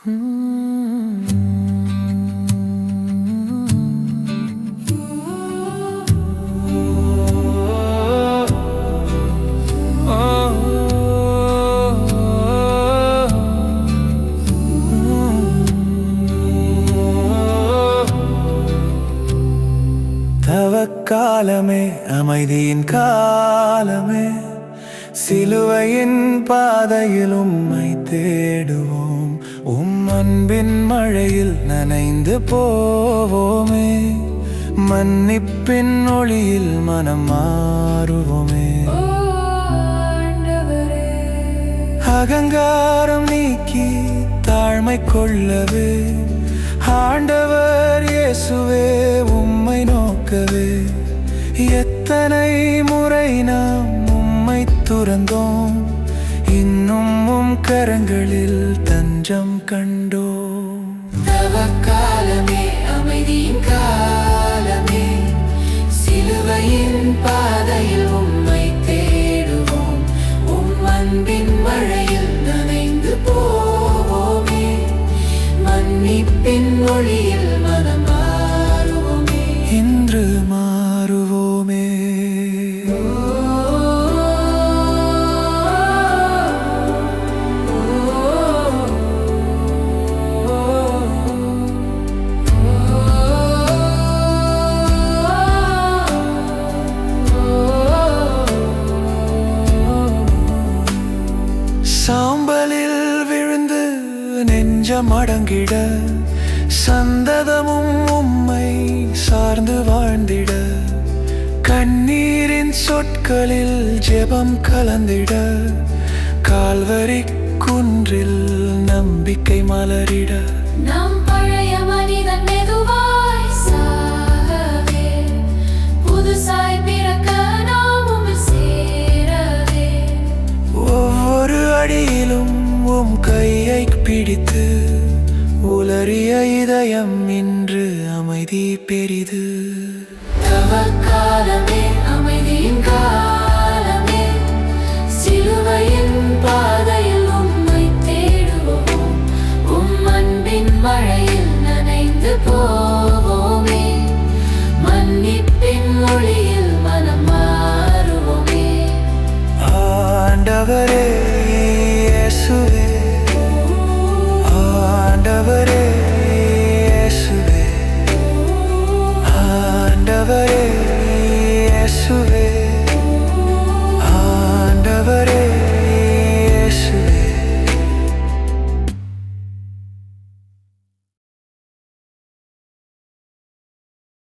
தவக்காலமே அமைதியின் காலமே, சிலுவையின் பாதையில் உம்மை தேடுவோம். அன்பின் மழையில் நனைந்து போவோமே, மன்னிப்பின் ஒளியில் மனம் மாறுவோமே. அகங்காரம் நீக்கி தாழ்மை கொள்ளவே, ஆண்டவர் இயேசுவே உம்மை நோக்கவே. எத்தனை முறை நாம் உம்மை துறந்தோம், இன்னும் உம் கரங்களில் தஞ்சம் கண்டோம். தவக்காலமே அமைதியின் காலமே, சிலுவையின் பாதையில் உம்மை தேடுவோம். அன்பின் மழையில் நனைந்து போவோமே, மன்னிப்பின் ஒளியில் மனம் மாறுவோமே. இன்று மாறுவோமே. சாம்பலில் விழுந்து நெஞ்சம் அடங்கிட, சந்ததமும் உம்மை சார்ந்து வாழ்ந்திட. கண்ணீரின் சொற்களில் ஜெபம் கலந்திட, கால்வரி குன்றில் நம்பிக்கை மலரிட. நம் பழைய மனிதன் மெதுவாய் சாகவே, புதுசாய் பிறக்க நாம் உம்மில் சேரவே. ஒவ்வொரு அடியிலும் உம் கையை பிடித்து, உலறிய இதயம் இன்று அமைதி பெரிது. தவக்காலமே அமைதியின் காலமே, சிலுவையின் பாதையில் உம்மை தேடுவோம். அன்பின் மழையில் நனைந்து போவோமே, மன்னிப்பின் ஒளியில் மனம் மாறுவோமே. ஆண்டவரே இயேசுவே, ஆண்டவரே